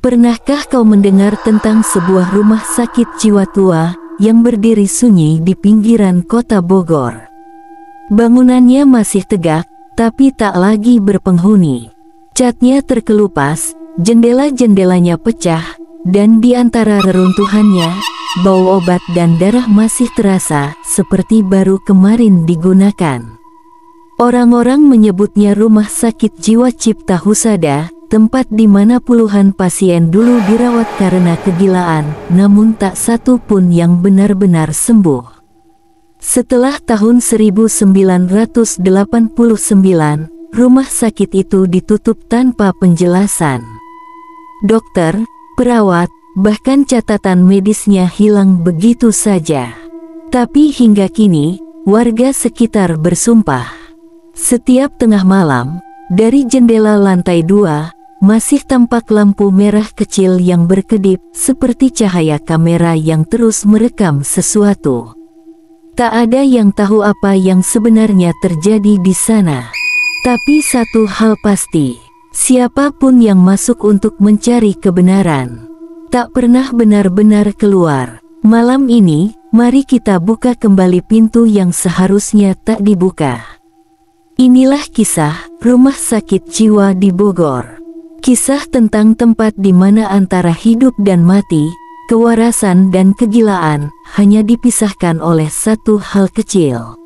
Pernahkah kau mendengar tentang sebuah rumah sakit jiwa tua yang berdiri sunyi di pinggiran kota Bogor? Bangunannya masih tegak, tapi tak lagi berpenghuni. Catnya terkelupas, jendela-jendelanya pecah, dan di antara reruntuhannya, bau obat dan darah masih terasa seperti baru kemarin digunakan. Orang-orang menyebutnya Rumah Sakit Jiwa Cipta Husada, tempat di mana puluhan pasien dulu dirawat karena kegilaan, namun tak satu pun yang benar-benar sembuh. Setelah tahun 1989, rumah sakit itu ditutup tanpa penjelasan. Dokter, perawat, bahkan catatan medisnya hilang begitu saja. Tapi hingga kini, warga sekitar bersumpah. Setiap tengah malam, dari jendela lantai 2, masih tampak lampu merah kecil yang berkedip seperti cahaya kamera yang terus merekam sesuatu. Tak ada yang tahu apa yang sebenarnya terjadi di sana. Tapi satu hal pasti, siapapun yang masuk untuk mencari kebenaran, tak pernah benar-benar keluar. Malam ini, mari kita buka kembali pintu yang seharusnya tak dibuka. Inilah kisah Rumah Sakit Jiwa di Bogor. Kisah tentang tempat di mana antara hidup dan mati, kewarasan dan kegilaan, hanya dipisahkan oleh satu hal kecil.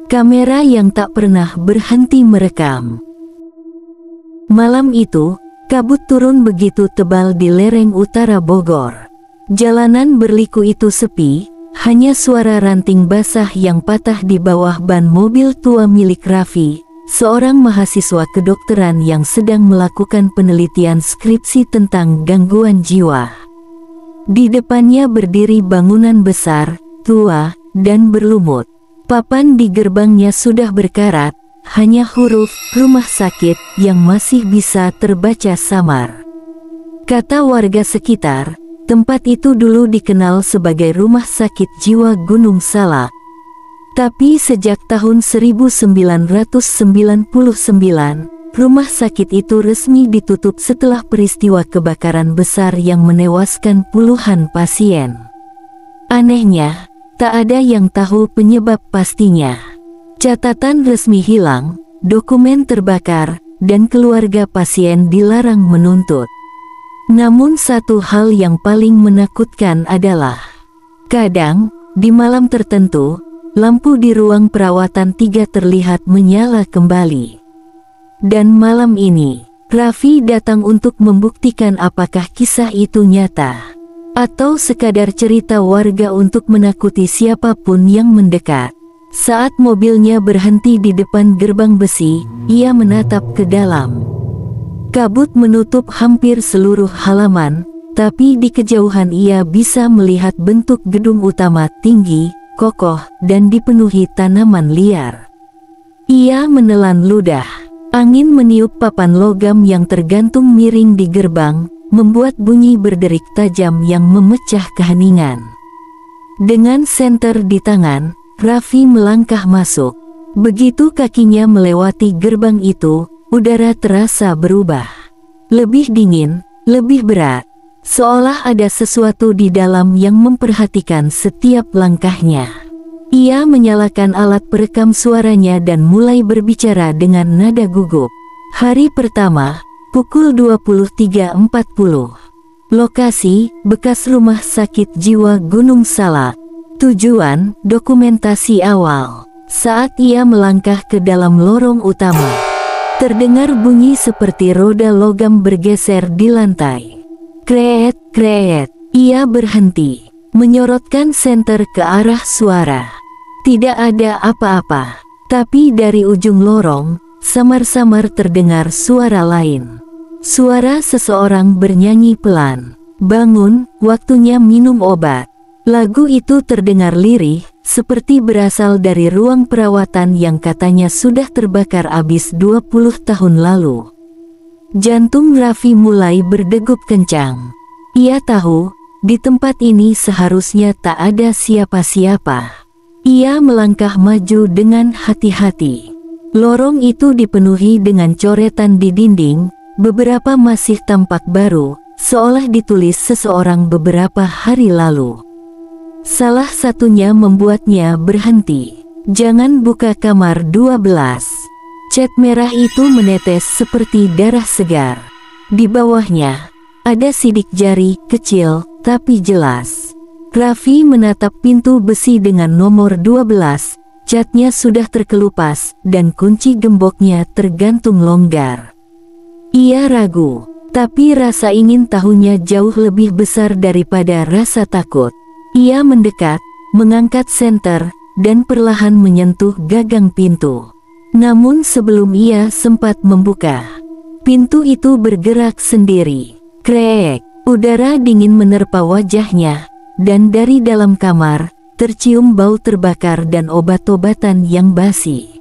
Kamera yang tak pernah berhenti merekam. Malam itu, kabut turun begitu tebal di lereng utara Bogor. Jalanan berliku itu sepi, hanya suara ranting basah yang patah di bawah ban mobil tua milik Raffi, seorang mahasiswa kedokteran yang sedang melakukan penelitian skripsi tentang gangguan jiwa. Di depannya berdiri bangunan besar, tua, dan berlumut. Papan di gerbangnya sudah berkarat, hanya huruf rumah sakit yang masih bisa terbaca samar. Kata warga sekitar, tempat itu dulu dikenal sebagai Rumah Sakit Jiwa Gunung Salak. Tapi sejak tahun 1999, rumah sakit itu resmi ditutup setelah peristiwa kebakaran besar yang menewaskan puluhan pasien. Anehnya, tak ada yang tahu penyebab pastinya. Catatan resmi hilang, dokumen terbakar, dan keluarga pasien dilarang menuntut. Namun satu hal yang paling menakutkan adalah, kadang, di malam tertentu, lampu di ruang perawatan 3 terlihat menyala kembali. Dan malam ini, Raffi datang untuk membuktikan apakah kisah itu nyata, atau sekadar cerita warga untuk menakuti siapapun yang mendekat. Saat mobilnya berhenti di depan gerbang besi, ia menatap ke dalam. Kabut menutup hampir seluruh halaman, tapi di kejauhan ia bisa melihat bentuk gedung utama tinggi, kokoh, dan dipenuhi tanaman liar. Ia menelan ludah. Angin meniup papan logam yang tergantung miring di gerbang, membuat bunyi berderik tajam yang memecah keheningan. Dengan senter di tangan, Raffi melangkah masuk. Begitu kakinya melewati gerbang itu, udara terasa berubah. Lebih dingin, lebih berat. Seolah ada sesuatu di dalam yang memperhatikan setiap langkahnya. Ia menyalakan alat perekam suaranya dan mulai berbicara dengan nada gugup. Hari pertama, pukul 23.40. Lokasi, bekas Rumah Sakit Jiwa Gunung Salak. Tujuan, dokumentasi awal. Saat ia melangkah ke dalam lorong utama, terdengar bunyi seperti roda logam bergeser di lantai. Kreet, kreet. Ia berhenti, menyorotkan senter ke arah suara. Tidak ada apa-apa, tapi dari ujung lorong, samar-samar terdengar suara lain. Suara seseorang bernyanyi pelan. Bangun, waktunya minum obat. Lagu itu terdengar lirih, seperti berasal dari ruang perawatan yang katanya sudah terbakar habis 20 tahun lalu. Jantung Raffi mulai berdegup kencang. Ia tahu, di tempat ini seharusnya tak ada siapa-siapa. Ia melangkah maju dengan hati-hati. Lorong itu dipenuhi dengan coretan di dinding, beberapa masih tampak baru, seolah ditulis seseorang beberapa hari lalu. Salah satunya membuatnya berhenti. "Jangan buka kamar 12. Cat merah itu menetes seperti darah segar. Di bawahnya, ada sidik jari kecil tapi jelas. Raffi menatap pintu besi dengan nomor 12. Catnya sudah terkelupas dan kunci gemboknya tergantung longgar. Ia ragu, tapi rasa ingin tahunya jauh lebih besar daripada rasa takut. Ia mendekat, mengangkat senter, dan perlahan menyentuh gagang pintu. Namun sebelum ia sempat membuka, pintu itu bergerak sendiri. Krek, udara dingin menerpa wajahnya, dan dari dalam kamar, tercium bau terbakar dan obat-obatan yang basi.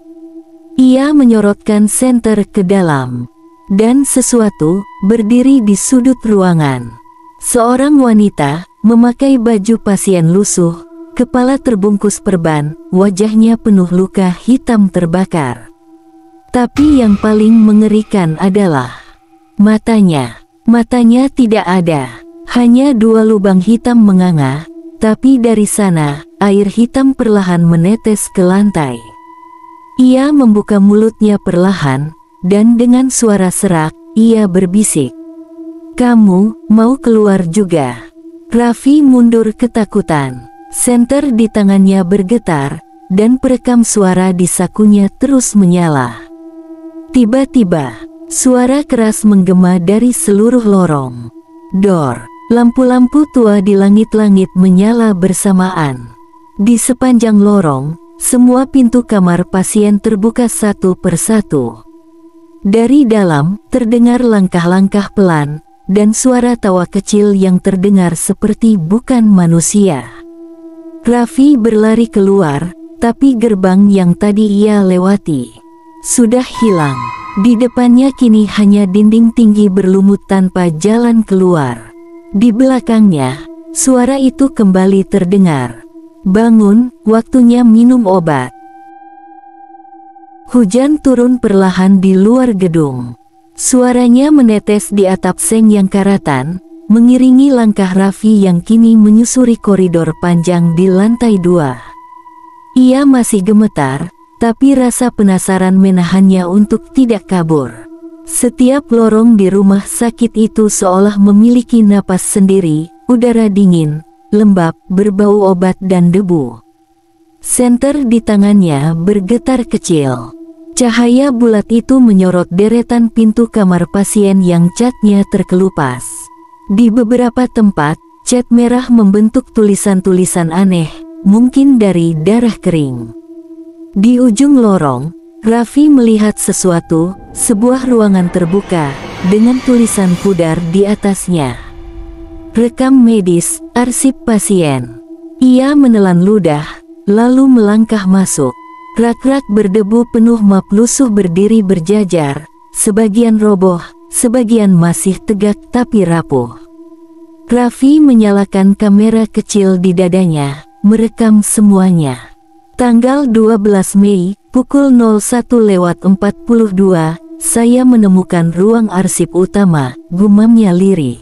Ia menyorotkan senter ke dalam, dan sesuatu berdiri di sudut ruangan. Seorang wanita, memakai baju pasien lusuh, kepala terbungkus perban, wajahnya penuh luka hitam terbakar. Tapi yang paling mengerikan adalah matanya. Matanya tidak ada, hanya 2 lubang hitam menganga, tapi dari sana, air hitam perlahan menetes ke lantai. Ia membuka mulutnya perlahan, dan dengan suara serak, ia berbisik, "Kamu mau keluar juga?" Raffi mundur ketakutan. Senter di tangannya bergetar, dan perekam suara di sakunya terus menyala. Tiba-tiba, suara keras menggema dari seluruh lorong. Dor, lampu-lampu tua di langit-langit menyala bersamaan. Di sepanjang lorong, semua pintu kamar pasien terbuka satu persatu. Dari dalam, terdengar langkah-langkah pelan, dan suara tawa kecil yang terdengar seperti bukan manusia. Raffi berlari keluar, tapi gerbang yang tadi ia lewati sudah hilang. Di depannya kini hanya dinding tinggi berlumut tanpa jalan keluar. Di belakangnya, suara itu kembali terdengar. "Bangun, waktunya minum obat." Hujan turun perlahan di luar gedung. Suaranya menetes di atap seng yang karatan, mengiringi langkah Raffi yang kini menyusuri koridor panjang di lantai 2. Ia masih gemetar, tapi rasa penasaran menahannya untuk tidak kabur. Setiap lorong di rumah sakit itu seolah memiliki napas sendiri, udara dingin, lembab, berbau obat dan debu. Senter di tangannya bergetar kecil. Cahaya bulat itu menyorot deretan pintu kamar pasien yang catnya terkelupas. Di beberapa tempat, cat merah membentuk tulisan-tulisan aneh, mungkin dari darah kering. Di ujung lorong, Raffi melihat sesuatu, sebuah ruangan terbuka, dengan tulisan pudar di atasnya. "Rekam medis, arsip pasien." Ia menelan ludah, lalu melangkah masuk. Rak-rak berdebu penuh map lusuh berdiri berjajar, sebagian roboh, sebagian masih tegak tapi rapuh. Raffi menyalakan kamera kecil di dadanya, merekam semuanya. Tanggal 12 Mei, pukul 01:42, saya menemukan ruang arsip utama, gumamnya lirih.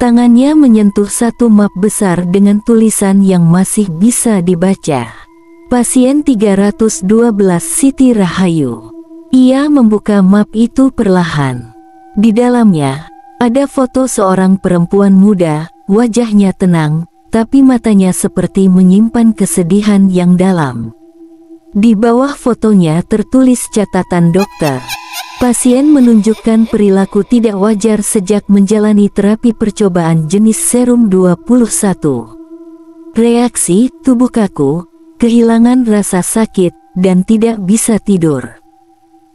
Tangannya menyentuh satu map besar dengan tulisan yang masih bisa dibaca. Pasien 312 Siti Rahayu. Ia membuka map itu perlahan. Di dalamnya, ada foto seorang perempuan muda, wajahnya tenang, tapi matanya seperti menyimpan kesedihan yang dalam. Di bawah fotonya tertulis catatan dokter. Pasien menunjukkan perilaku tidak wajar sejak menjalani terapi percobaan jenis serum 21. Reaksi tubuh kaku, kehilangan rasa sakit, dan tidak bisa tidur.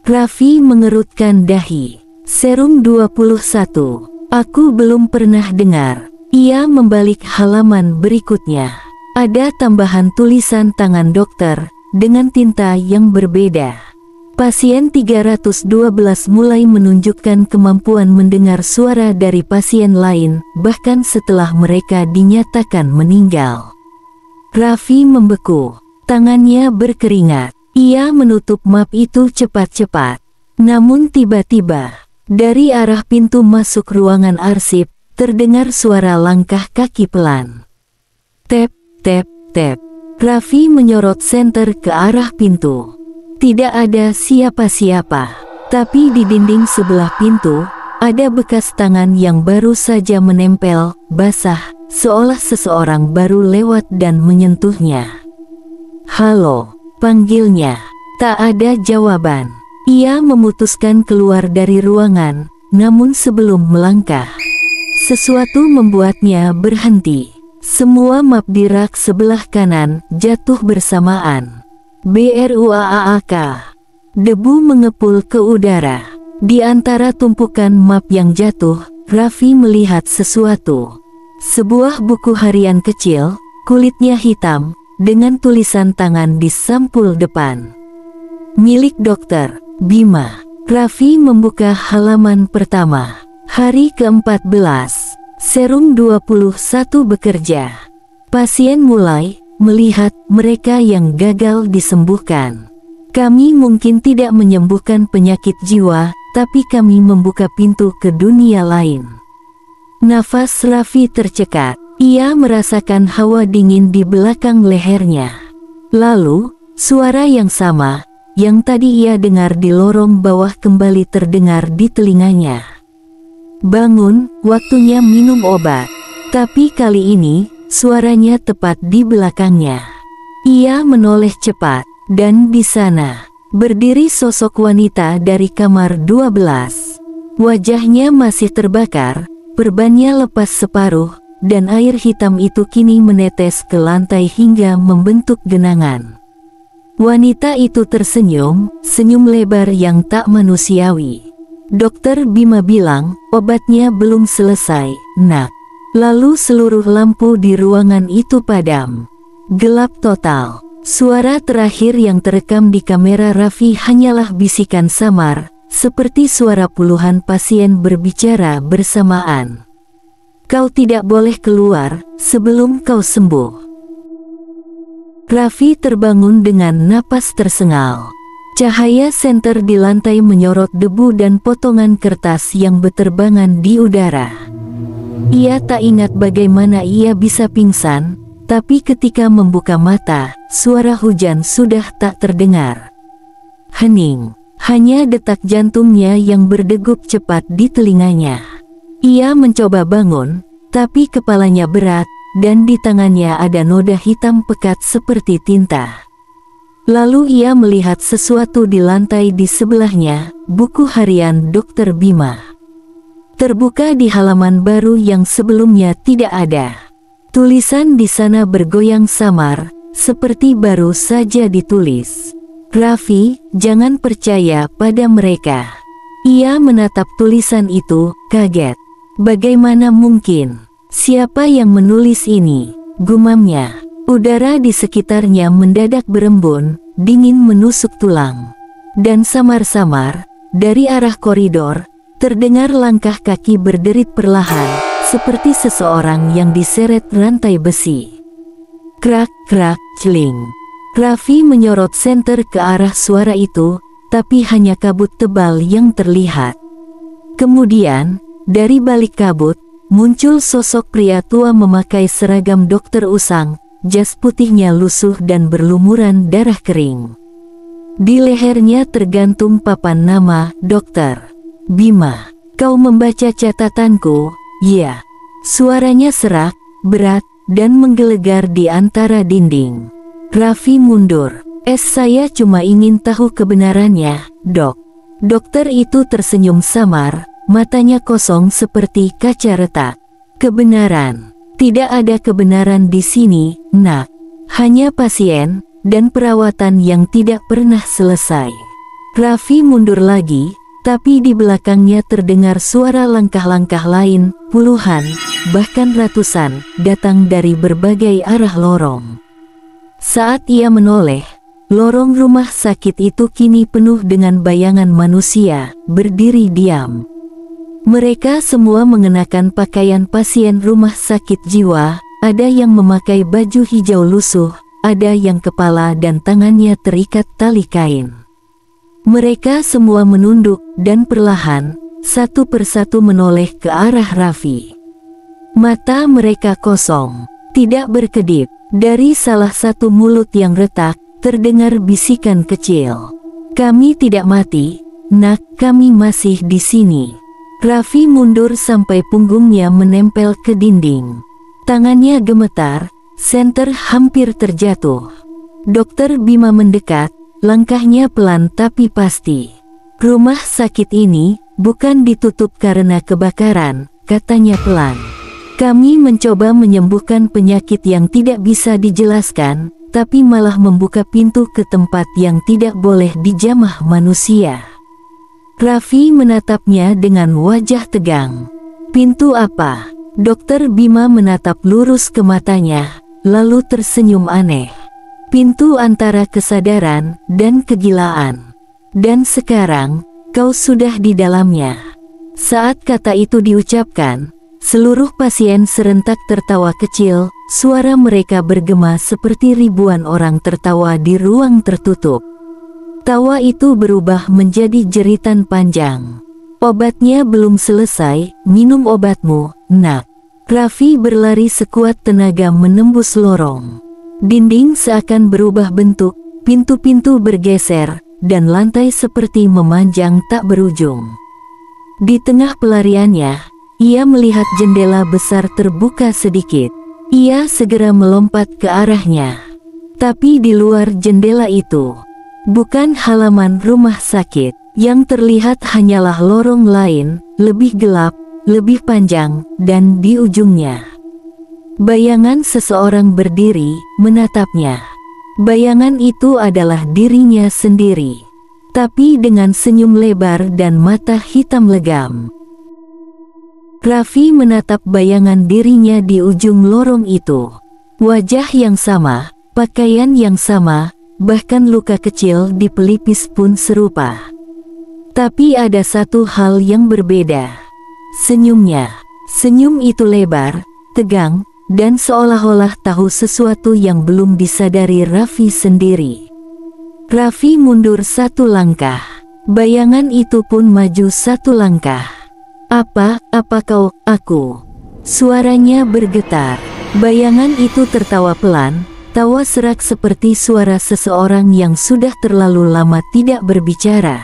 Raffi mengerutkan dahi. Serum 21. Aku belum pernah dengar. Ia membalik halaman berikutnya. Ada tambahan tulisan tangan dokter, dengan tinta yang berbeda. Pasien 312 mulai menunjukkan kemampuan mendengar suara dari pasien lain, bahkan setelah mereka dinyatakan meninggal. Raffi membeku, tangannya berkeringat. Ia menutup map itu cepat-cepat. Namun tiba-tiba, Dari arah pintu masuk ruangan arsip, terdengar suara langkah kaki pelan. Tep, tep, tep. Raffi menyorot senter ke arah pintu. Tidak ada siapa-siapa, tapi di dinding sebelah pintu, ada bekas tangan yang baru saja menempel, basah, seolah seseorang baru lewat dan menyentuhnya. "Halo," panggilnya. Tak ada jawaban. Ia memutuskan keluar dari ruangan, namun sebelum melangkah, sesuatu membuatnya berhenti. Semua map di rak sebelah kanan jatuh bersamaan. Bruaak. Debu mengepul ke udara. Di antara tumpukan map yang jatuh, Raffi melihat sesuatu. Sebuah buku harian kecil, kulitnya hitam, dengan tulisan tangan di sampul depan. Milik Dokter Bima. Raffi membuka halaman pertama. Hari ke-14. Serum 21 bekerja. Pasien mulai melihat mereka yang gagal disembuhkan. Kami mungkin tidak menyembuhkan penyakit jiwa, tapi kami membuka pintu ke dunia lain. Nafas Raffi tercekat. Ia merasakan hawa dingin di belakang lehernya. Lalu, suara yang sama yang tadi ia dengar di lorong bawah kembali terdengar di telinganya. "Bangun, waktunya minum obat." Tapi kali ini, suaranya tepat di belakangnya. Ia menoleh cepat, dan di sana, berdiri sosok wanita dari kamar 12. Wajahnya masih terbakar, perbannya lepas separuh, dan air hitam itu kini menetes ke lantai hingga membentuk genangan. Wanita itu tersenyum, senyum lebar yang tak manusiawi. "Dokter Bima bilang, obatnya belum selesai, Nak." Lalu seluruh lampu di ruangan itu padam. Gelap total. Suara terakhir yang terekam di kamera Raffi hanyalah bisikan samar, seperti suara puluhan pasien berbicara bersamaan. "Kau tidak boleh keluar sebelum kau sembuh." Raffi terbangun dengan napas tersengal. Cahaya senter di lantai menyorot debu dan potongan kertas yang berterbangan di udara. Ia tak ingat bagaimana ia bisa pingsan, tapi ketika membuka mata, suara hujan sudah tak terdengar. Hening, hanya detak jantungnya yang berdegup cepat di telinganya. Ia mencoba bangun, tapi kepalanya berat, dan di tangannya ada noda hitam pekat seperti tinta. Lalu ia melihat sesuatu di lantai di sebelahnya, buku harian Dokter Bima. Terbuka di halaman baru yang sebelumnya tidak ada. Tulisan di sana bergoyang samar, seperti baru saja ditulis. "Raffi, jangan percaya pada mereka." Ia menatap tulisan itu, kaget. Bagaimana mungkin? "Siapa yang menulis ini?" gumamnya. Udara di sekitarnya mendadak berembun, dingin menusuk tulang. Dan samar-samar, dari arah koridor, terdengar langkah kaki berderit perlahan, seperti seseorang yang diseret rantai besi. Krak, krak, celing. Raffi menyorot senter ke arah suara itu, tapi hanya kabut tebal yang terlihat. Kemudian, dari balik kabut, muncul sosok pria tua memakai seragam dokter usang, jas putihnya lusuh dan berlumuran darah kering. Di lehernya tergantung papan nama, "Dokter Bima, kau membaca catatanku?" "Ya." Suaranya serak, berat, dan menggelegar di antara dinding. Raffi mundur. Saya cuma ingin tahu kebenarannya, Dok." Dokter itu tersenyum samar, matanya kosong seperti kaca retak. "Kebenaran? Tidak ada kebenaran di sini, Nak. Hanya pasien, dan perawatan yang tidak pernah selesai." Raffi mundur lagi, tapi di belakangnya terdengar suara langkah-langkah lain, puluhan, bahkan ratusan, datang dari berbagai arah lorong. Saat ia menoleh, lorong rumah sakit itu kini penuh dengan bayangan manusia, berdiri diam. Mereka semua mengenakan pakaian pasien rumah sakit jiwa, ada yang memakai baju hijau lusuh, ada yang kepala dan tangannya terikat tali kain. Mereka semua menunduk, dan perlahan, satu persatu menoleh ke arah Raffi. Mata mereka kosong, tidak berkedip. Dari salah satu mulut yang retak, terdengar bisikan kecil. "Kami tidak mati, nak, kami masih di sini." Raffi mundur sampai punggungnya menempel ke dinding. Tangannya gemetar, senter hampir terjatuh. Dokter Bima mendekat, langkahnya pelan tapi pasti. "Rumah sakit ini bukan ditutup karena kebakaran," katanya pelan. "Kami mencoba menyembuhkan penyakit yang tidak bisa dijelaskan, tapi malah membuka pintu ke tempat yang tidak boleh dijamah manusia." Raffi menatapnya dengan wajah tegang. "Pintu apa?" Dokter Bima menatap lurus ke matanya, lalu tersenyum aneh. "Pintu antara kesadaran dan kegilaan. Dan sekarang, kau sudah di dalamnya." Saat kata itu diucapkan, seluruh pasien serentak tertawa kecil, suara mereka bergema seperti ribuan orang tertawa di ruang tertutup. Tawa itu berubah menjadi jeritan panjang. "Obatnya belum selesai, minum obatmu, nak." Raffi berlari sekuat tenaga menembus lorong. Dinding seakan berubah bentuk, pintu-pintu bergeser, dan lantai seperti memanjang tak berujung. Di tengah pelariannya, ia melihat jendela besar terbuka sedikit. Ia segera melompat ke arahnya. Tapi di luar jendela itu, bukan halaman rumah sakit, yang terlihat hanyalah lorong lain, lebih gelap, lebih panjang, dan di ujungnya, bayangan seseorang berdiri, menatapnya. Bayangan itu adalah dirinya sendiri, tapi dengan senyum lebar dan mata hitam legam. Raffi menatap bayangan dirinya di ujung lorong itu. Wajah yang sama, pakaian yang sama, bahkan luka kecil di pelipis pun serupa. Tapi ada satu hal yang berbeda. Senyumnya. Senyum itu lebar, tegang, dan seolah-olah tahu sesuatu yang belum disadari Raffi sendiri. Raffi mundur satu langkah. Bayangan itu pun maju satu langkah. Apa kau, aku?" Suaranya bergetar. Bayangan itu tertawa pelan, tawa serak seperti suara seseorang yang sudah terlalu lama tidak berbicara.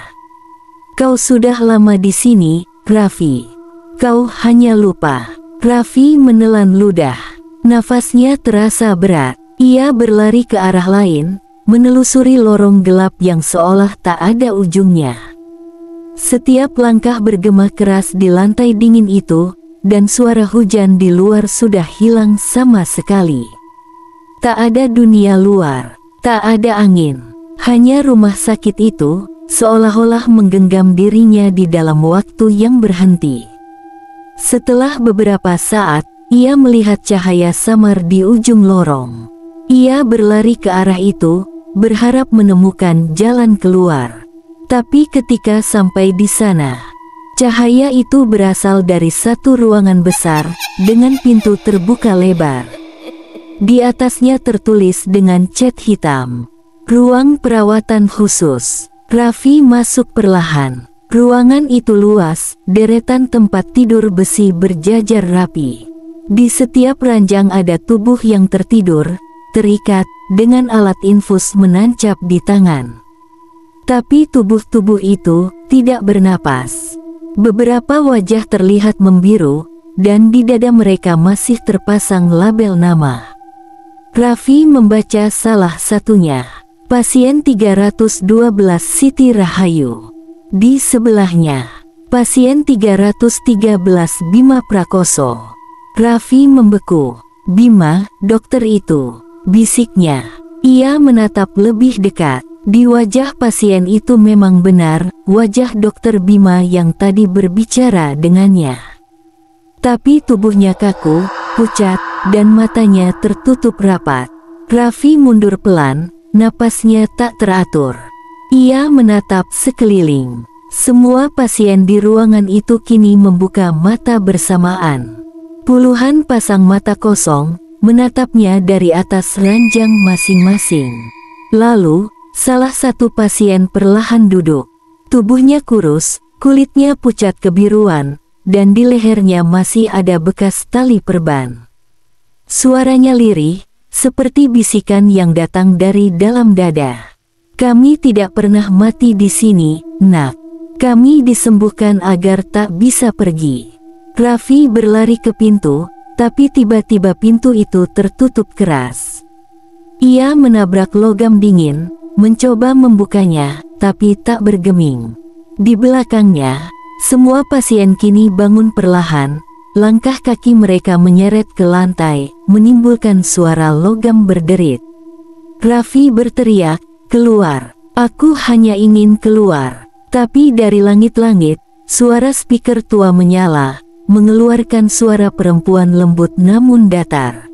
"Kau sudah lama di sini, Raffi. Kau hanya lupa." Raffi menelan ludah. Nafasnya terasa berat. Ia berlari ke arah lain, menelusuri lorong gelap yang seolah tak ada ujungnya. Setiap langkah bergema keras di lantai dingin itu, dan suara hujan di luar sudah hilang sama sekali. Tak ada dunia luar, tak ada angin, hanya rumah sakit itu, seolah-olah menggenggam dirinya di dalam waktu yang berhenti. Setelah beberapa saat, ia melihat cahaya samar di ujung lorong. Ia berlari ke arah itu, berharap menemukan jalan keluar. Tapi ketika sampai di sana, cahaya itu berasal dari satu ruangan besar, dengan pintu terbuka lebar. Di atasnya tertulis dengan cat hitam, "Ruang perawatan khusus." Raffi masuk perlahan. Ruangan itu luas, deretan tempat tidur besi berjajar rapi. Di setiap ranjang ada tubuh yang tertidur, terikat, dengan alat infus menancap di tangan. Tapi tubuh-tubuh itu tidak bernapas. Beberapa wajah terlihat membiru, dan di dada mereka masih terpasang label nama. Raffi membaca salah satunya, pasien 312 Siti Rahayu. Di sebelahnya, pasien 313 Bima Prakoso. Raffi membeku. "Bima, dokter itu," bisiknya. Ia menatap lebih dekat. Di wajah pasien itu memang benar, wajah dokter Bima yang tadi berbicara dengannya. Tapi tubuhnya kaku, pucat, dan matanya tertutup rapat. Raffi mundur pelan, napasnya tak teratur. Ia menatap sekeliling. Semua pasien di ruangan itu kini membuka mata bersamaan. Puluhan pasang mata kosong, menatapnya dari atas ranjang masing-masing. Lalu, salah satu pasien perlahan duduk. Tubuhnya kurus, Kulitnya pucat kebiruan, dan di lehernya masih ada bekas tali perban. Suaranya lirih, seperti bisikan yang datang dari dalam dada. Kami tidak pernah mati di sini, nak. Kami disembuhkan agar tak bisa pergi. Raffi berlari ke pintu, tapi tiba-tiba pintu itu tertutup keras. Ia menabrak logam dingin, mencoba membukanya, tapi tak bergeming. Di belakangnya, semua pasien kini bangun perlahan, langkah kaki mereka menyeret ke lantai, menimbulkan suara logam berderit. Raffi berteriak, "Keluar! Aku hanya ingin keluar!" Tapi dari langit-langit, suara speaker tua menyala, mengeluarkan suara perempuan lembut namun datar.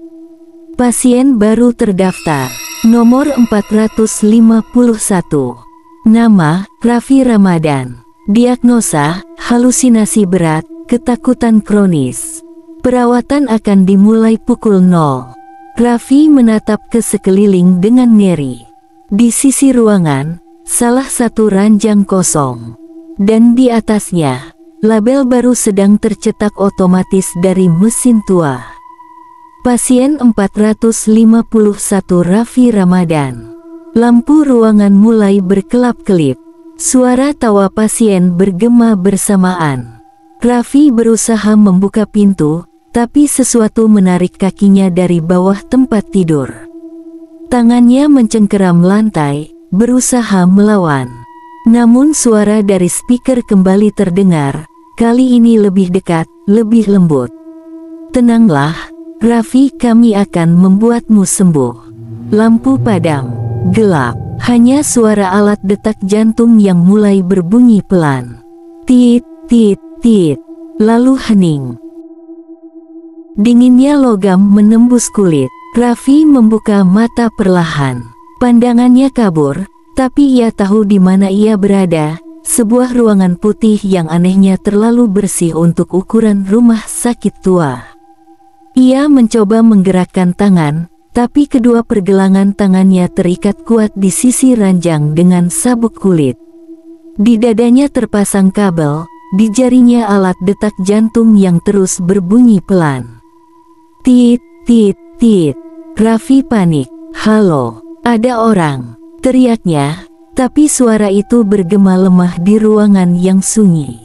Pasien baru terdaftar, nomor 451. Nama, Raffi Ramadan. Diagnosa, halusinasi berat, ketakutan kronis. Perawatan akan dimulai pukul 0. Raffi menatap ke sekeliling dengan ngeri. Di sisi ruangan, salah satu ranjang kosong. Dan di atasnya, label baru sedang tercetak otomatis dari mesin tua. Pasien 451 Raffi Ramadan. Lampu ruangan mulai berkelap-kelip. Suara tawa pasien bergema bersamaan. Raffi berusaha membuka pintu, tapi sesuatu menarik kakinya dari bawah tempat tidur. Tangannya mencengkeram lantai, berusaha melawan. Namun suara dari speaker kembali terdengar, kali ini lebih dekat, lebih lembut. "Tenanglah, Raffi, kami akan membuatmu sembuh." Lampu padam. Gelap, hanya suara alat detak jantung yang mulai berbunyi pelan. Tit, tit, tit, lalu hening. Dinginnya logam menembus kulit. Raffi membuka mata perlahan. Pandangannya kabur, tapi ia tahu di mana ia berada, sebuah ruangan putih yang anehnya terlalu bersih untuk ukuran rumah sakit tua. Ia mencoba menggerakkan tangan, tapi kedua pergelangan tangannya terikat kuat di sisi ranjang dengan sabuk kulit. Di dadanya terpasang kabel, di jarinya alat detak jantung yang terus berbunyi pelan. Tit, tit, tit. Raffi panik. "Halo, ada orang!" teriaknya, tapi suara itu bergema lemah di ruangan yang sunyi.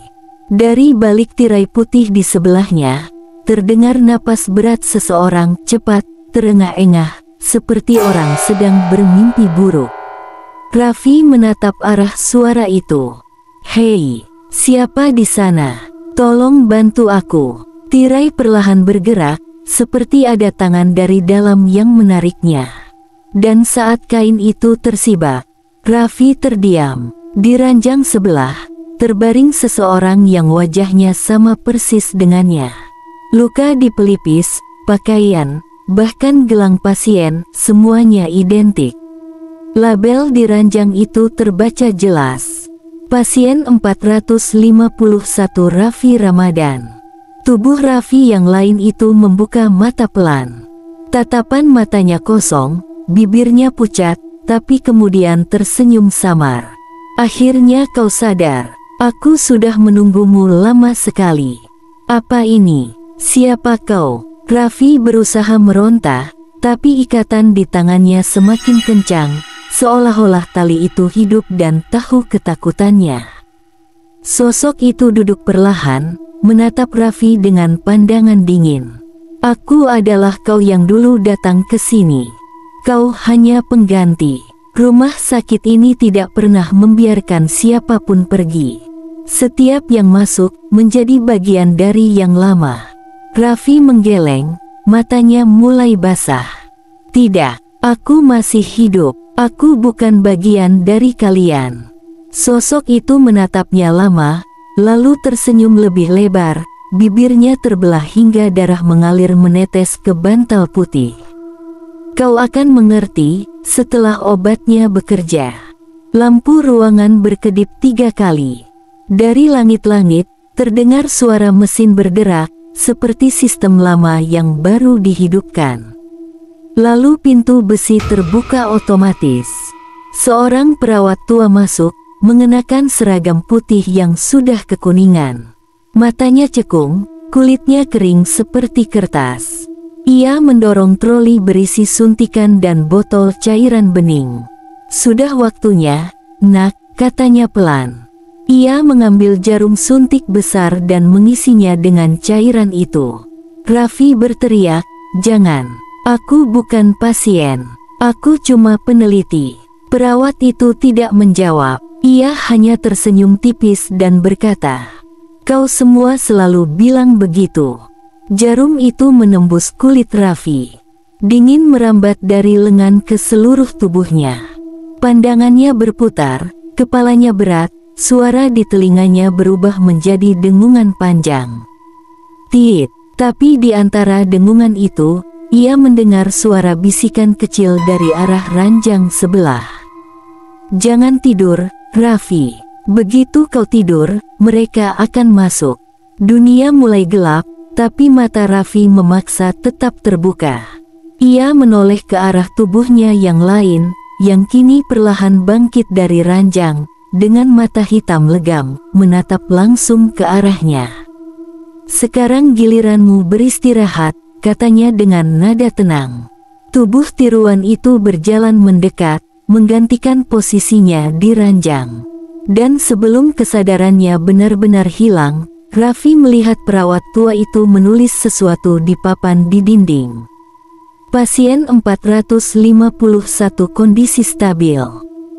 Dari balik tirai putih di sebelahnya, terdengar napas berat seseorang, cepat, terengah-engah, seperti orang sedang bermimpi buruk. Raffi menatap arah suara itu. "Hei, siapa di sana? Tolong bantu aku." Tirai perlahan bergerak, seperti ada tangan dari dalam yang menariknya. Dan saat kain itu tersibak, Raffi terdiam. Di ranjang sebelah, terbaring seseorang yang wajahnya sama persis dengannya. Luka di pelipis, pakaian, bahkan gelang pasien, semuanya identik. Label di ranjang itu terbaca jelas. Pasien 451 Raffi Ramadan. Tubuh Raffi yang lain itu membuka mata pelan. Tatapan matanya kosong, bibirnya pucat, tapi kemudian tersenyum samar. "Akhirnya kau sadar. Aku sudah menunggumu lama sekali. Apa ini? Siapa kau?" Raffi berusaha meronta, tapi ikatan di tangannya semakin kencang, seolah-olah tali itu hidup dan tahu ketakutannya. Sosok itu duduk perlahan, menatap Raffi dengan pandangan dingin. "Aku adalah kau yang dulu datang ke sini. Kau hanya pengganti. Rumah sakit ini tidak pernah membiarkan siapapun pergi. Setiap yang masuk menjadi bagian dari yang lama." Raffi menggeleng, matanya mulai basah. "Tidak, aku masih hidup. Aku bukan bagian dari kalian." Sosok itu menatapnya lama, lalu tersenyum lebih lebar, bibirnya terbelah hingga darah mengalir menetes ke bantal putih. "Kau akan mengerti setelah obatnya bekerja." Lampu ruangan berkedip 3 kali. Dari langit-langit, terdengar suara mesin bergerak, seperti sistem lama yang baru dihidupkan. Lalu pintu besi terbuka otomatis. Seorang perawat tua masuk, mengenakan seragam putih yang sudah kekuningan. Matanya cekung, kulitnya kering seperti kertas. Ia mendorong troli berisi suntikan dan botol cairan bening. "Sudah waktunya, Nak," katanya pelan. Ia mengambil jarum suntik besar dan mengisinya dengan cairan itu. Raffi berteriak, "Jangan, aku bukan pasien. Aku cuma peneliti." Perawat itu tidak menjawab. Ia hanya tersenyum tipis dan berkata, "Kau semua selalu bilang begitu." Jarum itu menembus kulit Raffi. Dingin merambat dari lengan ke seluruh tubuhnya. Pandangannya berputar, kepalanya berat, suara di telinganya berubah menjadi dengungan panjang. Tiit, tapi di antara dengungan itu, ia mendengar suara bisikan kecil dari arah ranjang sebelah. "Jangan tidur, Raffi. Begitu kau tidur, mereka akan masuk." Dunia mulai gelap, tapi mata Raffi memaksa tetap terbuka. Ia menoleh ke arah tubuhnya yang lain, yang kini perlahan bangkit dari ranjang, dengan mata hitam legam, menatap langsung ke arahnya. "Sekarang giliranmu beristirahat," katanya dengan nada tenang. Tubuh tiruan itu berjalan mendekat, menggantikan posisinya di ranjang. Dan sebelum kesadarannya benar-benar hilang, Raffi melihat perawat tua itu menulis sesuatu di papan di dinding. "Pasien 451 kondisi stabil."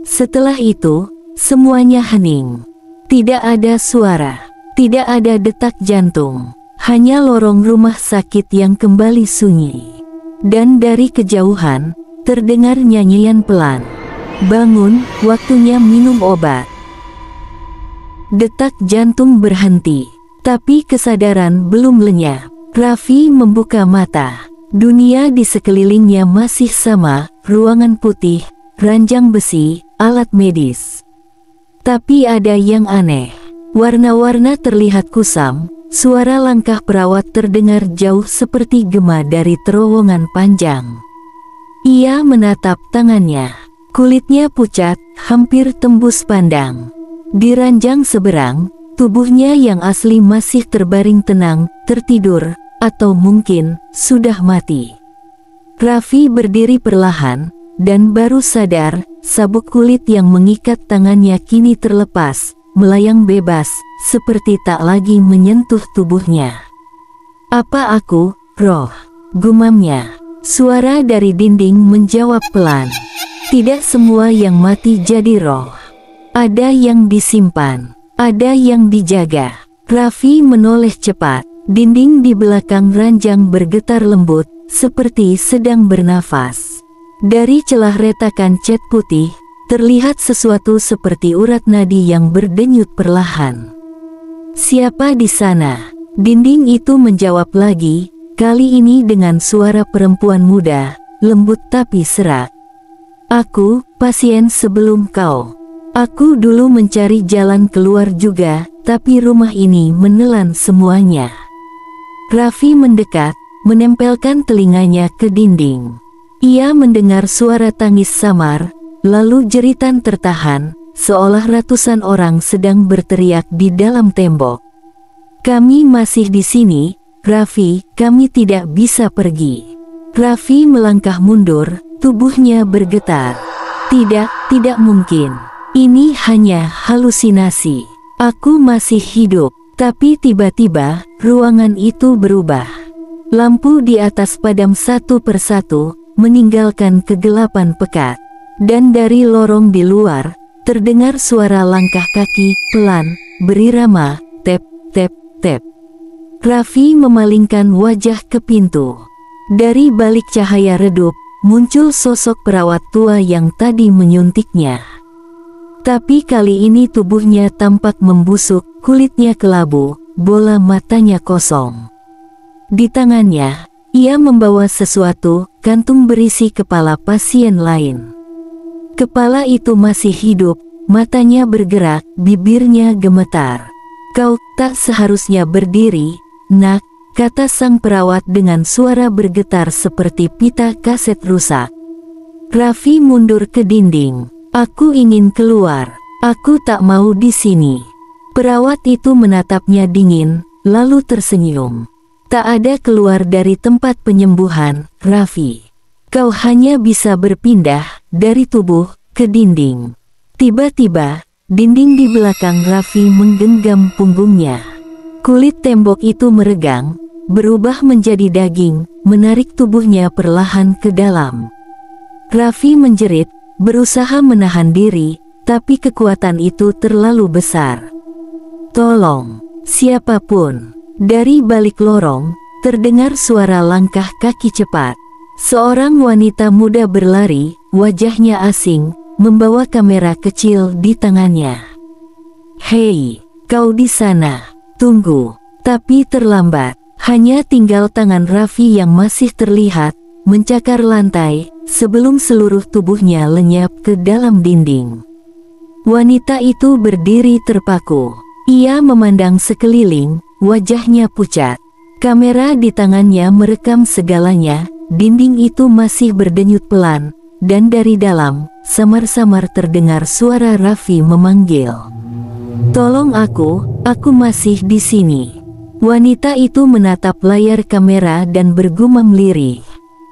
Setelah itu, semuanya hening. Tidak ada suara, tidak ada detak jantung, hanya lorong rumah sakit yang kembali sunyi. Dan dari kejauhan, terdengar nyanyian pelan. "Bangun, waktunya minum obat." Detak jantung berhenti, tapi kesadaran belum lenyap. Raffi membuka mata. Dunia di sekelilingnya masih sama, ruangan putih, ranjang besi, alat medis. Tapi ada yang aneh. Warna-warna terlihat kusam, suara langkah perawat terdengar jauh seperti gema dari terowongan panjang. Ia menatap tangannya. Kulitnya pucat, hampir tembus pandang. Di ranjang seberang, tubuhnya yang asli masih terbaring tenang, tertidur, atau mungkin sudah mati. Raffi berdiri perlahan, dan baru sadar, sabuk kulit yang mengikat tangannya kini terlepas, melayang bebas, seperti tak lagi menyentuh tubuhnya. "Apa aku, roh?" gumamnya. Suara dari dinding menjawab pelan. "Tidak semua yang mati jadi roh. Ada yang disimpan, ada yang dijaga." Raffi menoleh cepat. Dinding di belakang ranjang bergetar lembut, seperti sedang bernafas. Dari celah retakan cat putih, terlihat sesuatu seperti urat nadi yang berdenyut perlahan. "Siapa di sana?" Dinding itu menjawab lagi, kali ini dengan suara perempuan muda, lembut tapi serak. "Aku, pasien sebelum kau. Aku dulu mencari jalan keluar juga, tapi rumah ini menelan semuanya." Raffi mendekat, menempelkan telinganya ke dinding. Ia mendengar suara tangis samar, lalu jeritan tertahan, seolah ratusan orang sedang berteriak di dalam tembok. "Kami masih di sini, Raffi, kami tidak bisa pergi." Raffi melangkah mundur, tubuhnya bergetar. Tidak mungkin. Ini hanya halusinasi. Aku masih hidup." Tapi tiba-tiba, ruangan itu berubah. Lampu di atas padam satu persatu, meninggalkan kegelapan pekat. Dan dari lorong di luar, terdengar suara langkah kaki, pelan, berirama, tep, tep, tep. Raffi memalingkan wajah ke pintu. Dari balik cahaya redup, muncul sosok perawat tua yang tadi menyuntiknya. Tapi kali ini tubuhnya tampak membusuk, kulitnya kelabu, bola matanya kosong. Di tangannya, ia membawa sesuatu, kantung berisi kepala pasien lain. Kepala itu masih hidup, matanya bergerak, bibirnya gemetar. "Kau tak seharusnya berdiri, Nak," kata sang perawat dengan suara bergetar seperti pita kaset rusak. Raffi mundur ke dinding. "Aku ingin keluar." Aku tak mau di sini. Perawat itu menatapnya dingin, lalu tersenyum. Tak ada keluar dari tempat penyembuhan, Raffi. Kau hanya bisa berpindah dari tubuh ke dinding. Tiba-tiba, dinding di belakang Raffi menggenggam punggungnya. Kulit tembok itu meregang, berubah menjadi daging, menarik tubuhnya perlahan ke dalam. Raffi menjerit, berusaha menahan diri, tapi kekuatan itu terlalu besar. "Tolong, siapapun!" Dari balik lorong, terdengar suara langkah kaki cepat. Seorang wanita muda berlari, wajahnya asing, membawa kamera kecil di tangannya. "Hei, kau di sana, tunggu!" Tapi terlambat. Hanya tinggal tangan Raffi yang masih terlihat, mencakar lantai, sebelum seluruh tubuhnya lenyap ke dalam dinding. Wanita itu berdiri terpaku. Ia memandang sekeliling, wajahnya pucat. Kamera di tangannya merekam segalanya. Dinding itu masih berdenyut pelan, dan dari dalam, samar-samar terdengar suara Raffi memanggil. "Tolong aku masih di sini." Wanita itu menatap layar kamera dan bergumam lirih.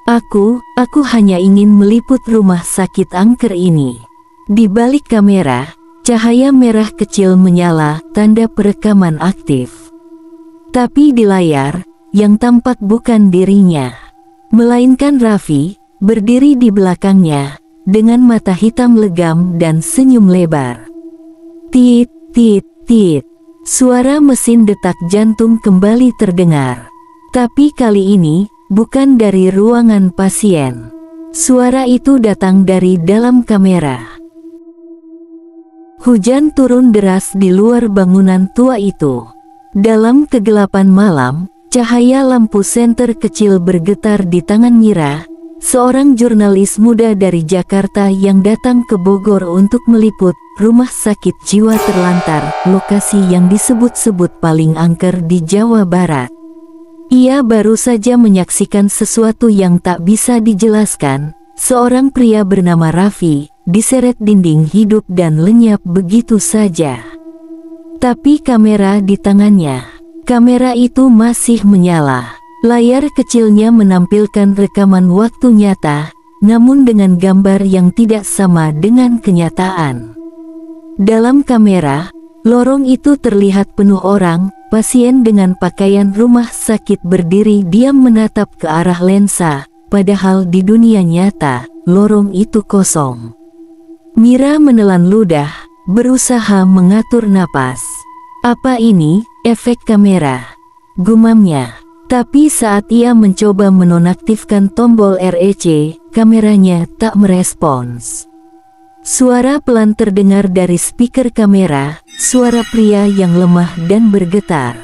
Aku hanya ingin meliput rumah sakit angker ini." Di balik kamera, cahaya merah kecil menyala, tanda perekaman aktif. Tapi di layar, yang tampak bukan dirinya, melainkan Raffi, berdiri di belakangnya, dengan mata hitam legam dan senyum lebar. Tit, tit, tit. Suara mesin detak jantung kembali terdengar. Tapi kali ini, bukan dari ruangan pasien. Suara itu datang dari dalam kamera. Hujan turun deras di luar bangunan tua itu. Dalam kegelapan malam, cahaya lampu senter kecil bergetar di tangan Mira, seorang jurnalis muda dari Jakarta yang datang ke Bogor untuk meliput rumah sakit jiwa terlantar, lokasi yang disebut-sebut paling angker di Jawa Barat. Ia baru saja menyaksikan sesuatu yang tak bisa dijelaskan. Seorang pria bernama Raffi diseret dinding hidup dan lenyap begitu saja. Tapi kamera di tangannya, kamera itu masih menyala. Layar kecilnya menampilkan rekaman waktu nyata, namun dengan gambar yang tidak sama dengan kenyataan. Dalam kamera, lorong itu terlihat penuh orang. Pasien dengan pakaian rumah sakit berdiri diam menatap ke arah lensa, padahal di dunia nyata, lorong itu kosong. Mira menelan ludah, berusaha mengatur napas. "Apa ini, efek kamera?" gumamnya. Tapi saat ia mencoba menonaktifkan tombol REC, kameranya tak merespons. Suara pelan terdengar dari speaker kamera, suara pria yang lemah dan bergetar.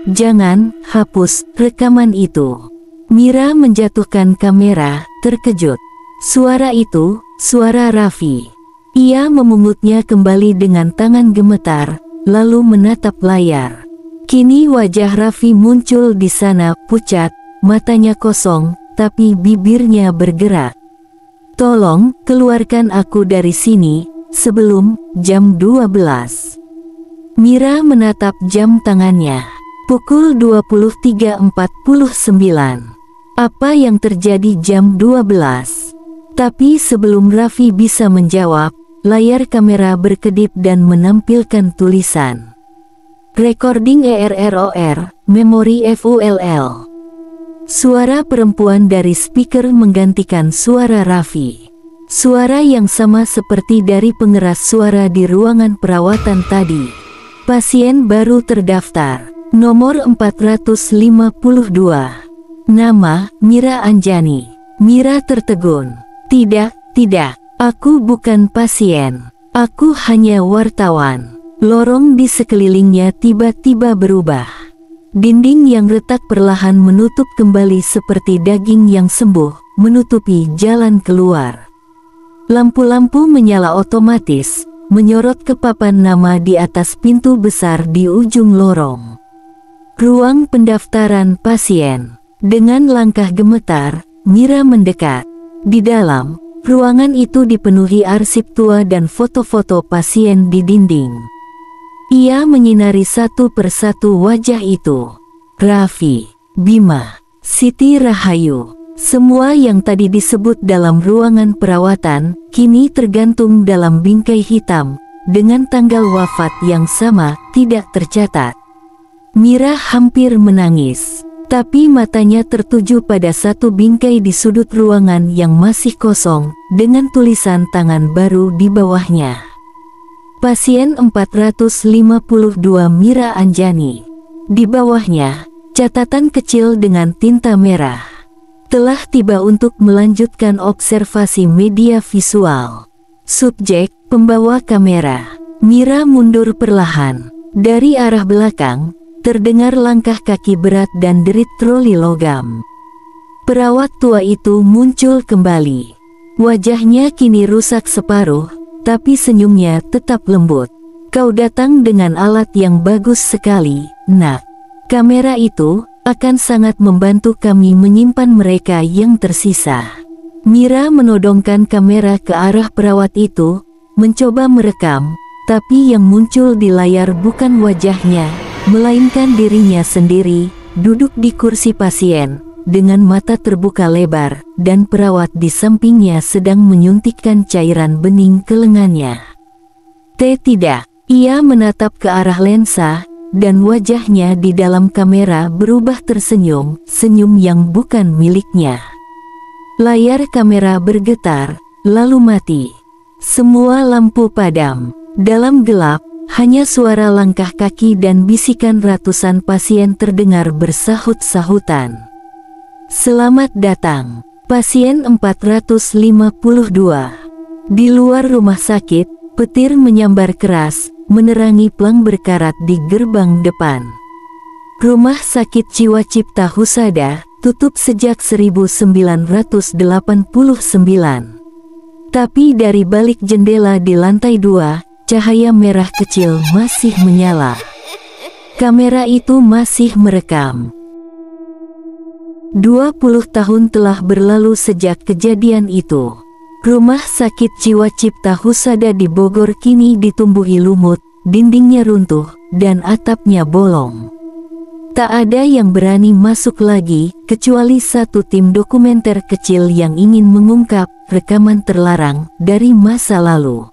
"Jangan hapus rekaman itu." Mira menjatuhkan kamera, terkejut. Suara itu, suara Raffi. Ia memungutnya kembali dengan tangan gemetar, lalu menatap layar. Kini wajah Raffi muncul di sana, pucat, matanya kosong, tapi bibirnya bergerak. "Tolong, keluarkan aku dari sini, sebelum jam 12. Mira menatap jam tangannya. Pukul 23.49. Apa yang terjadi jam 12? Tapi sebelum Raffi bisa menjawab, layar kamera berkedip dan menampilkan tulisan. Recording ERROR, Memori FULL. Suara perempuan dari speaker menggantikan suara Raffi. Suara yang sama seperti dari pengeras suara di ruangan perawatan tadi. Pasien baru terdaftar. Nomor 452. Nama, Mira Anjani. Mira tertegun. Tidak, aku bukan pasien. Aku hanya wartawan." Lorong di sekelilingnya tiba-tiba berubah. Dinding yang retak perlahan menutup kembali seperti daging yang sembuh, menutupi jalan keluar. Lampu-lampu menyala otomatis, menyorot ke papan nama di atas pintu besar di ujung lorong. Ruang pendaftaran pasien. Dengan langkah gemetar, Mira mendekat. Di dalam, Ruangan itu dipenuhi arsip tua dan foto-foto pasien di dinding. Ia menyinari satu persatu wajah itu. Raffi, Bima, Siti Rahayu, semua yang tadi disebut dalam ruangan perawatan, kini tergantung dalam bingkai hitam, dengan tanggal wafat yang sama, tidak tercatat. Mira hampir menangis, tapi matanya tertuju pada satu bingkai di sudut ruangan yang masih kosong, dengan tulisan tangan baru di bawahnya. Pasien 452 Mira Anjani. Di bawahnya, catatan kecil dengan tinta merah. Telah tiba untuk melanjutkan observasi media visual. Subjek, pembawa kamera. Mira mundur perlahan. Dari arah belakang, terdengar langkah kaki berat dan derit troli logam. Perawat tua itu muncul kembali. Wajahnya kini rusak separuh, tapi senyumnya tetap lembut. Kau datang dengan alat yang bagus sekali, nak. Kamera itu akan sangat membantu kami menyimpan mereka yang tersisa. Mira menodongkan kamera ke arah perawat itu, mencoba merekam, tapi yang muncul di layar bukan wajahnya, melainkan dirinya sendiri, duduk di kursi pasien, dengan mata terbuka lebar, dan perawat di sampingnya sedang menyuntikkan cairan bening ke lengannya. Tidak, ia menatap ke arah lensa, dan wajahnya di dalam kamera berubah tersenyum, senyum yang bukan miliknya. Layar kamera bergetar, lalu mati. Semua lampu padam. Dalam gelap, hanya suara langkah kaki dan bisikan ratusan pasien terdengar bersahut-sahutan. Selamat datang, pasien 452. Di luar rumah sakit, petir menyambar keras, menerangi pelang berkarat di gerbang depan. Rumah sakit Jiwa Cipta Husada tutup sejak 1989. Tapi dari balik jendela di lantai 2, cahaya merah kecil masih menyala. Kamera itu masih merekam. 20 tahun telah berlalu sejak kejadian itu. Rumah sakit Jiwa Cipta Husada di Bogor kini ditumbuhi lumut, dindingnya runtuh, dan atapnya bolong. Tak ada yang berani masuk lagi, kecuali satu tim dokumenter kecil yang ingin mengungkap rekaman terlarang dari masa lalu.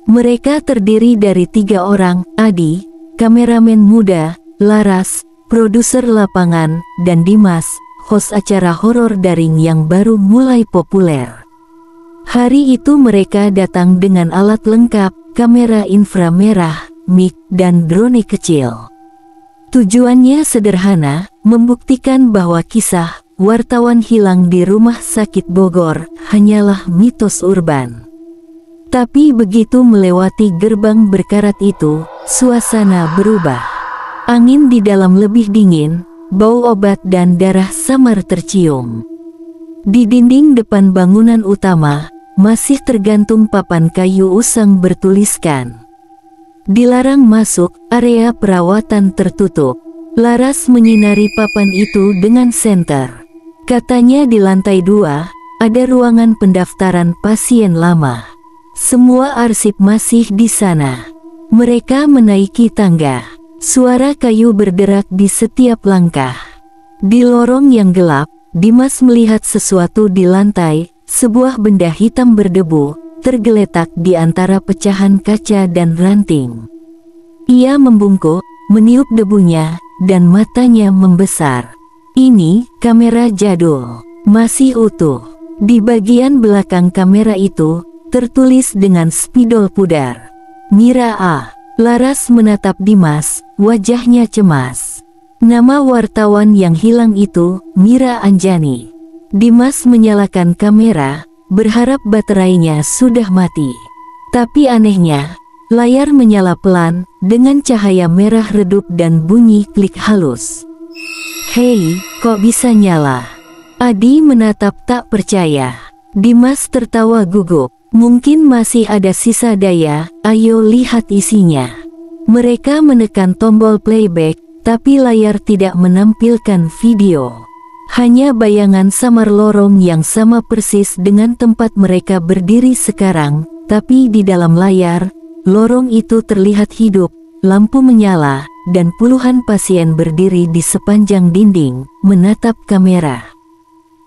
Mereka terdiri dari 3 orang, Adi, kameramen muda, Laras, produser lapangan, dan Dimas, host acara horor daring yang baru mulai populer. Hari itu mereka datang dengan alat lengkap, kamera inframerah, mic, dan drone kecil. Tujuannya sederhana, membuktikan bahwa kisah wartawan hilang di rumah sakit Bogor hanyalah mitos urban. Tapi begitu melewati gerbang berkarat itu, suasana berubah. Angin di dalam lebih dingin, bau obat dan darah samar tercium. Di dinding depan bangunan utama, masih tergantung papan kayu usang bertuliskan "Dilarang masuk, area perawatan tertutup." Laras menyinari papan itu dengan senter. Katanya di lantai 2, ada ruangan pendaftaran pasien lama. Semua arsip masih di sana. Mereka menaiki tangga. Suara kayu berderak di setiap langkah. Di lorong yang gelap, Dimas melihat sesuatu di lantai, sebuah benda hitam berdebu, tergeletak di antara pecahan kaca dan ranting. Ia membungkuk, meniup debunya, dan matanya membesar. Ini kamera jadul, masih utuh. Di bagian belakang kamera itu, tertulis dengan spidol pudar, "Mira A." Laras menatap Dimas, wajahnya cemas. Nama wartawan yang hilang itu, Mira Anjani. Dimas menyalakan kamera, berharap baterainya sudah mati. Tapi anehnya, layar menyala pelan, dengan cahaya merah redup dan bunyi klik halus. "Hei, kok bisa nyala?" Adi menatap tak percaya. Dimas tertawa gugup. "Mungkin masih ada sisa daya, ayo lihat isinya." Mereka menekan tombol playback, tapi layar tidak menampilkan video. Hanya bayangan samar lorong yang sama persis dengan tempat mereka berdiri sekarang, tapi di dalam layar, lorong itu terlihat hidup, lampu menyala, dan puluhan pasien berdiri di sepanjang dinding, menatap kamera.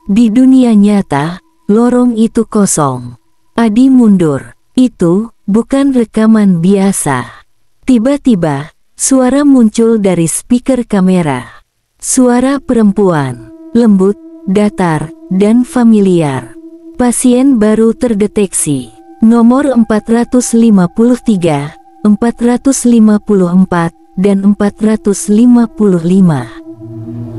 Di dunia nyata, lorong itu kosong. Adi mundur. Itu bukan rekaman biasa. Tiba-tiba, suara muncul dari speaker kamera. Suara perempuan, lembut, datar, dan familiar. Pasien baru terdeteksi. Nomor 453, 454, dan 455.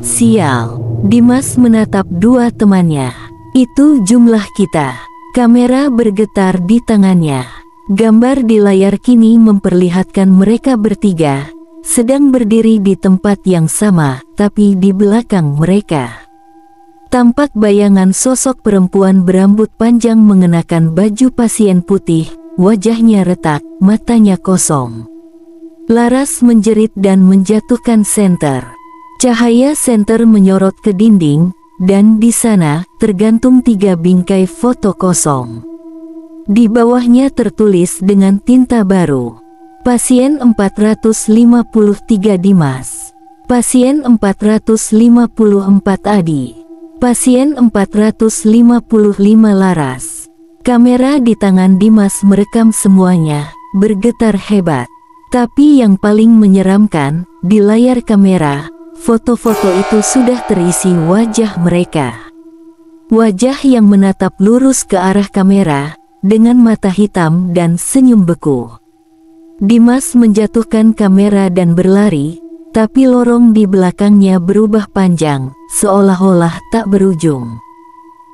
Sial, Dimas menatap dua temannya. Itu jumlah kita. Kamera bergetar di tangannya. Gambar di layar kini memperlihatkan mereka bertiga, sedang berdiri di tempat yang sama, tapi di belakang mereka tampak bayangan sosok perempuan berambut panjang mengenakan baju pasien putih, wajahnya retak, matanya kosong. Laras menjerit dan menjatuhkan senter. Cahaya senter menyorot ke dinding, dan di sana tergantung 3 bingkai foto kosong. Di bawahnya tertulis dengan tinta baru, pasien 453 Dimas, pasien 454 Adi, pasien 455 Laras. Kamera di tangan Dimas merekam semuanya, bergetar hebat. Tapi yang paling menyeramkan, di layar kamera, foto-foto itu sudah terisi wajah mereka. Wajah yang menatap lurus ke arah kamera, dengan mata hitam dan senyum beku. Dimas menjatuhkan kamera dan berlari, tapi lorong di belakangnya berubah panjang, seolah-olah tak berujung.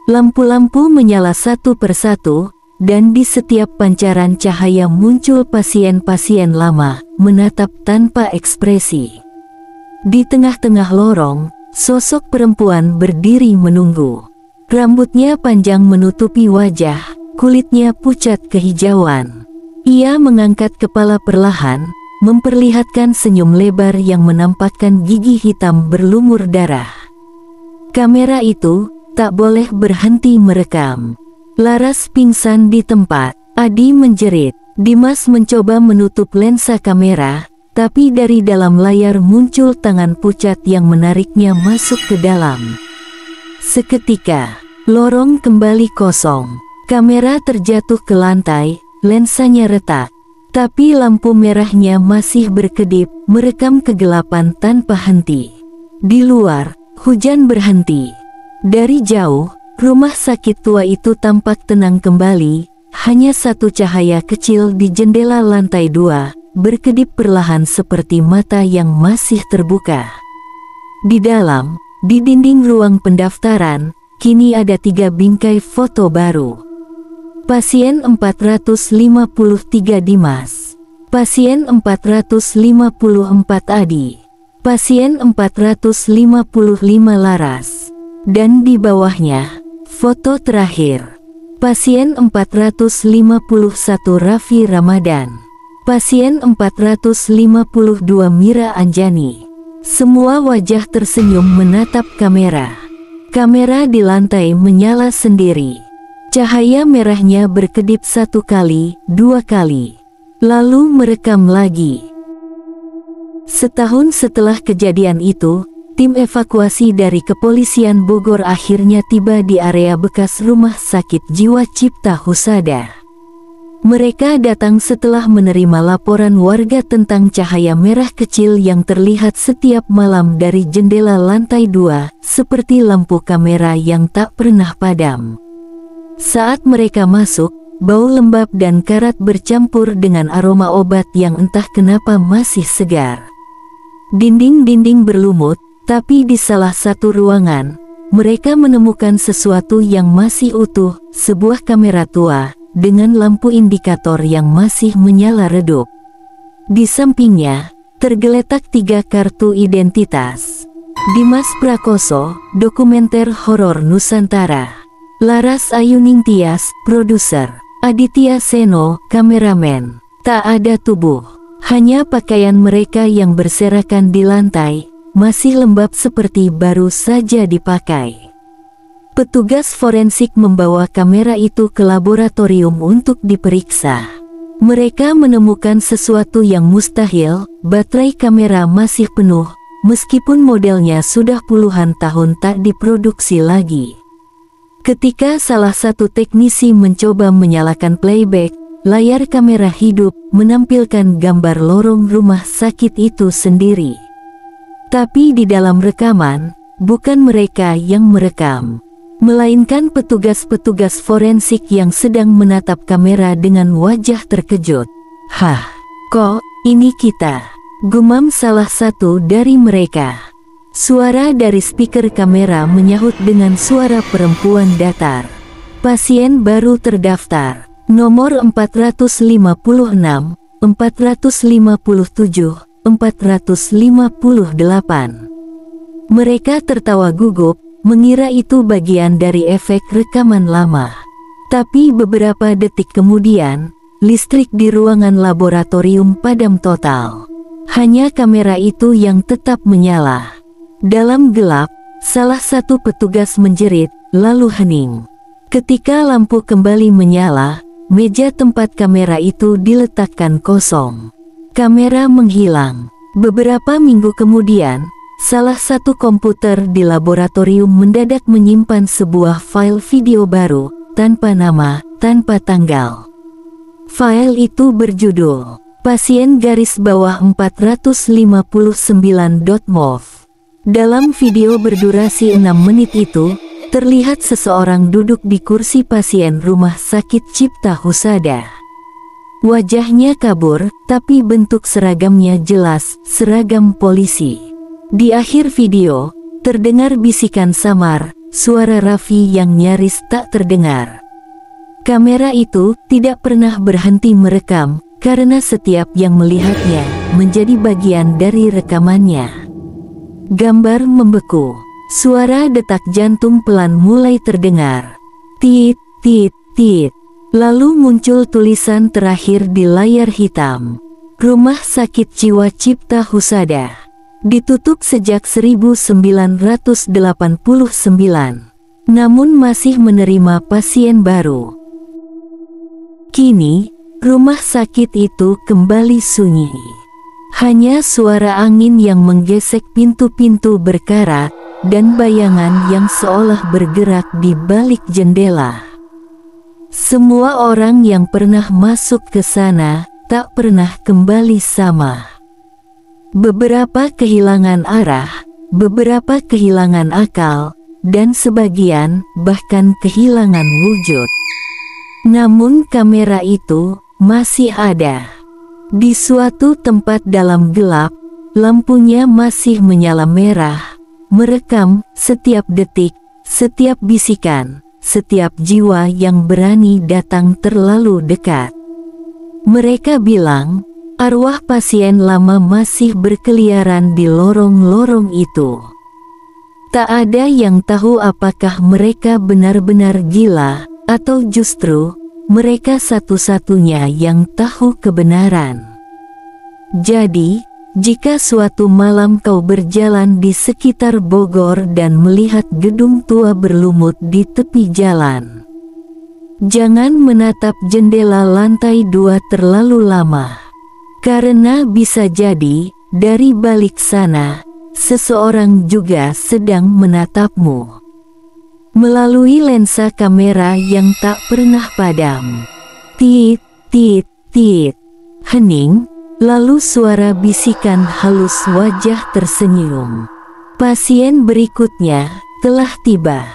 Lampu-lampu menyala satu persatu, dan di setiap pancaran cahaya muncul pasien-pasien lama, menatap tanpa ekspresi. Di tengah-tengah lorong, sosok perempuan berdiri menunggu. Rambutnya panjang menutupi wajah, kulitnya pucat kehijauan. Ia mengangkat kepala perlahan, memperlihatkan senyum lebar yang menampakkan gigi hitam berlumur darah. Kamera itu tak boleh berhenti merekam. Laras pingsan di tempat. Adi menjerit. Dimas mencoba menutup lensa kamera, tapi dari dalam layar muncul tangan pucat yang menariknya masuk ke dalam. Seketika, lorong kembali kosong. Kamera terjatuh ke lantai, lensanya retak. Tapi lampu merahnya masih berkedip, merekam kegelapan tanpa henti. Di luar, hujan berhenti. Dari jauh, rumah sakit tua itu tampak tenang kembali, hanya satu cahaya kecil di jendela lantai 2, berkedip perlahan seperti mata yang masih terbuka. Di dalam, di dinding ruang pendaftaran, kini ada 3 bingkai foto baru. Pasien 453 Dimas, pasien 454 Adi, pasien 455 Laras. Dan di bawahnya, foto terakhir, pasien 451 Raffi Ramadan, pasien 452 Mira Anjani. Semua wajah tersenyum menatap kamera. Kamera di lantai menyala sendiri. Cahaya merahnya berkedip 1 kali, 2 kali, lalu merekam lagi. Setahun setelah kejadian itu, tim evakuasi dari Kepolisian Bogor akhirnya tiba di area bekas Rumah Sakit Jiwa Cipta Husada. Mereka datang setelah menerima laporan warga tentang cahaya merah kecil yang terlihat setiap malam dari jendela lantai 2, seperti lampu kamera yang tak pernah padam. Saat mereka masuk, bau lembab dan karat bercampur dengan aroma obat yang entah kenapa masih segar. Dinding-dinding berlumut, tapi di salah satu ruangan, mereka menemukan sesuatu yang masih utuh, sebuah kamera tua, dengan lampu indikator yang masih menyala redup. Di sampingnya, tergeletak 3 kartu identitas. Dimas Prakoso, dokumenter horor Nusantara. Laras Ayuningtyas, produser. Aditya Seno, kameramen. Tak ada tubuh, hanya pakaian mereka yang berserakan di lantai. masih lembab seperti baru saja dipakai. Petugas forensik membawa kamera itu ke laboratorium untuk diperiksa. Mereka menemukan sesuatu yang mustahil, baterai kamera masih penuh, meskipun modelnya sudah puluhan tahun tak diproduksi lagi. Ketika salah satu teknisi mencoba menyalakan playback, layar kamera hidup menampilkan gambar lorong rumah sakit itu sendiri. Tapi di dalam rekaman, bukan mereka yang merekam, melainkan petugas-petugas forensik yang sedang menatap kamera dengan wajah terkejut. "Hah, kok ini kita?" gumam salah satu dari mereka. Suara dari speaker kamera menyahut dengan suara perempuan datar. "Pasien baru terdaftar, nomor 456, 457, 458. Mereka tertawa gugup, mengira itu bagian dari efek rekaman lama. Tapi beberapa detik kemudian, listrik di ruangan laboratorium padam total. Hanya kamera itu yang tetap menyala. Dalam gelap, salah satu petugas menjerit, lalu hening. Ketika lampu kembali menyala, meja tempat kamera itu diletakkan kosong. Kamera menghilang. Beberapa minggu kemudian, salah satu komputer di laboratorium mendadak menyimpan sebuah file video baru, tanpa nama, tanpa tanggal. File itu berjudul, pasien _459.mov. Dalam video berdurasi 6 menit itu, terlihat seseorang duduk di kursi pasien rumah sakit Cipta Husada. Wajahnya kabur, tapi bentuk seragamnya jelas, seragam polisi. Di akhir video, terdengar bisikan samar, suara Raffi yang nyaris tak terdengar. Kamera itu tidak pernah berhenti merekam, karena setiap yang melihatnya menjadi bagian dari rekamannya. Gambar membeku, suara detak jantung pelan mulai terdengar. Tit, tit, tit. Lalu muncul tulisan terakhir di layar hitam. Rumah Sakit Jiwa Cipta Husada. Ditutup sejak 1989, namun masih menerima pasien baru. Kini, rumah sakit itu kembali sunyi. Hanya suara angin yang menggesek pintu-pintu berkarat, dan bayangan yang seolah bergerak di balik jendela. Semua orang yang pernah masuk ke sana, tak pernah kembali sama. Beberapa kehilangan arah, beberapa kehilangan akal, dan sebagian bahkan kehilangan wujud. Namun kamera itu masih ada. Di suatu tempat dalam gelap, lampunya masih menyala merah, merekam setiap detik, setiap bisikan, setiap jiwa yang berani datang terlalu dekat. Mereka bilang, arwah pasien lama masih berkeliaran di lorong-lorong itu. Tak ada yang tahu apakah mereka benar-benar gila, atau justru mereka satu-satunya yang tahu kebenaran. Jadi, jika suatu malam kau berjalan di sekitar Bogor dan melihat gedung tua berlumut di tepi jalan, jangan menatap jendela lantai 2 terlalu lama. Karena bisa jadi, dari balik sana, seseorang juga sedang menatapmu. Melalui lensa kamera yang tak pernah padam. Tit, tit, tit. Hening, lalu suara bisikan halus, wajah tersenyum. Pasien berikutnya telah tiba.